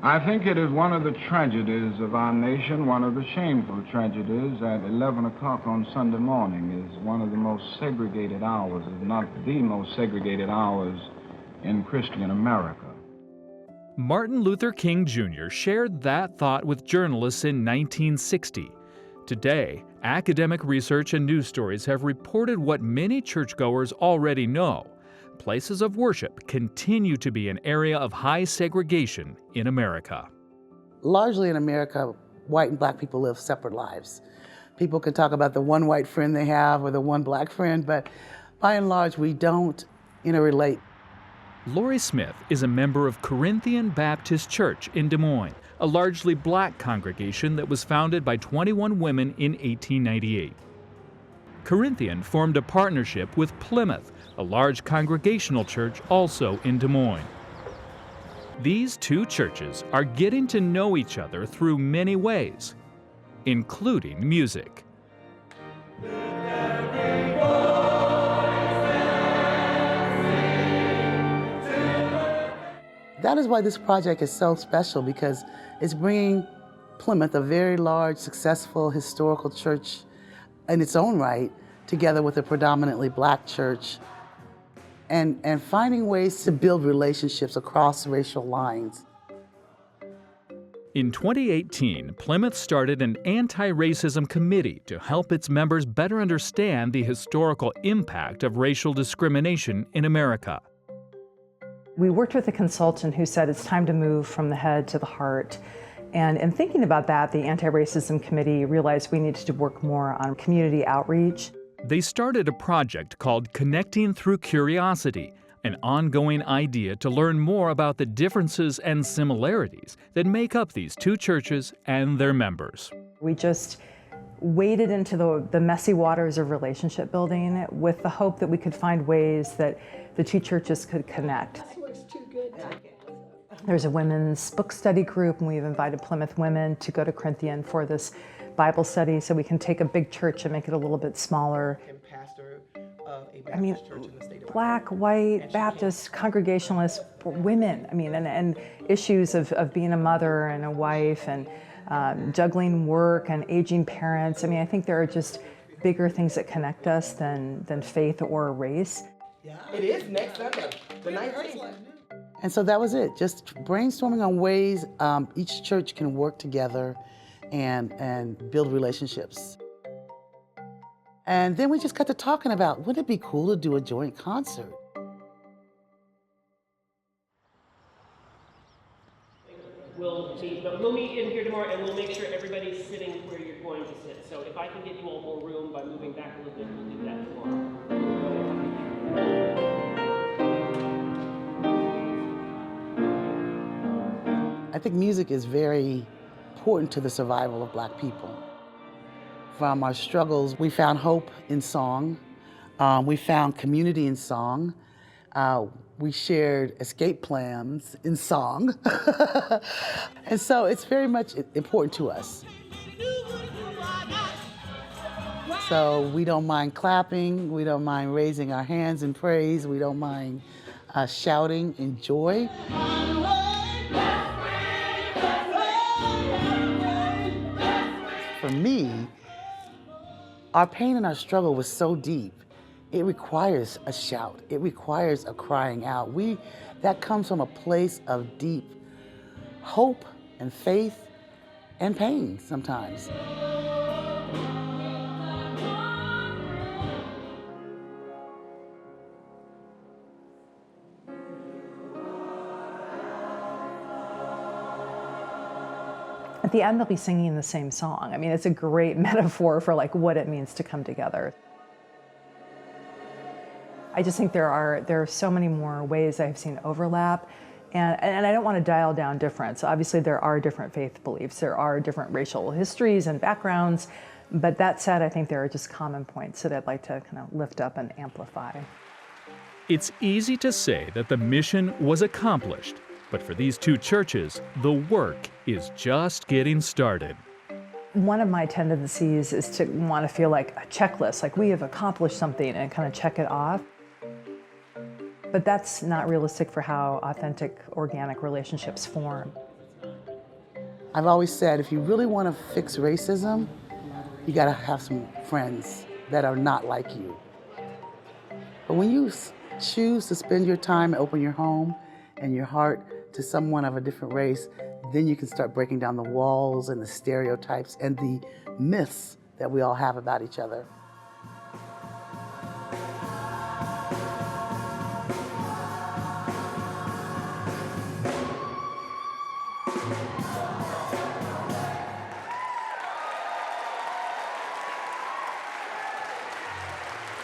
I think it is one of the tragedies of our nation, one of the shameful tragedies at 11 o'clock on Sunday morning is one of the most segregated hours, if not the most segregated hours in Christian America. Martin Luther King Jr. shared that thought with journalists in 1960. Today, academic research and news stories have reported what many churchgoers already know. Places of worship continue to be an area of high segregation in America. Largely in America, white and black people live separate lives. People can talk about the one white friend they have or the one black friend, but by and large, we don't interrelate. Lori Smith is a member of Corinthian Baptist Church in Des Moines, a largely black congregation that was founded by 21 women in 1898. Corinthian formed a partnership with Plymouth, a large Congregational church also in Des Moines. These two churches are getting to know each other through many ways, including music. That is why this project is so special, because it's bringing Plymouth, a very large, successful, historical church in its own right, together with a predominantly black church, and finding ways to build relationships across racial lines. In 2018, Plymouth started an anti-racism committee to help its members better understand the historical impact of racial discrimination in America. We worked with a consultant who said it's time to move from the head to the heart. And in thinking about that, the Anti-Racism Committee realized we needed to work more on community outreach. They started a project called Connecting Through Curiosity, an ongoing idea to learn more about the differences and similarities that make up these two churches and their members. We just waded into the messy waters of relationship building with the hope that we could find ways that the two churches could connect. There's a women's book study group, and we've invited Plymouth women to go to Corinthian for this Bible study so we can take a big church and make it a little bit smaller. I mean, black, white, Baptist, Congregationalist women, and issues of being a mother and a wife and juggling work and aging parents. I think there are just bigger things that connect us than faith or race. It is next Sunday, the 19th. And so that was it, just brainstorming on ways each church can work together and build relationships. And then we just got to talking about, wouldn't it be cool to do a joint concert? We'll meet in here tomorrow, and we'll make sure everybody's sitting where you're going to sit. So if I can get you all more room by moving back a little bit, we'll do that tomorrow. I think music is very important to the survival of black people. From our struggles, we found hope in song. We found community in song. We shared escape plans in song. And so it's very much important to us. So we don't mind clapping, we don't mind raising our hands in praise, we don't mind shouting in joy. For me, our pain and our struggle was so deep, it requires a shout. It requires a crying out. That comes from a place of deep hope and faith and pain sometimes. At the end, they'll be singing the same song. It's a great metaphor for what it means to come together. I just think there are so many more ways I've seen overlap, and I don't want to dial down difference. Obviously, there are different faith beliefs, there are different racial histories and backgrounds, but that said, I think there are just common points that I'd like to kind of lift up and amplify. It's easy to say that the mission was accomplished, but for these two churches, the work is just getting started. One of my tendencies is to want to feel like a checklist, like we have accomplished something and kind of check it off. But that's not realistic for how authentic, organic relationships form. I've always said, if you really want to fix racism, you got to have some friends that are not like you. But when you choose to spend your time and open your home and your heart to someone of a different race, then you can start breaking down the walls and the stereotypes and the myths that we all have about each other.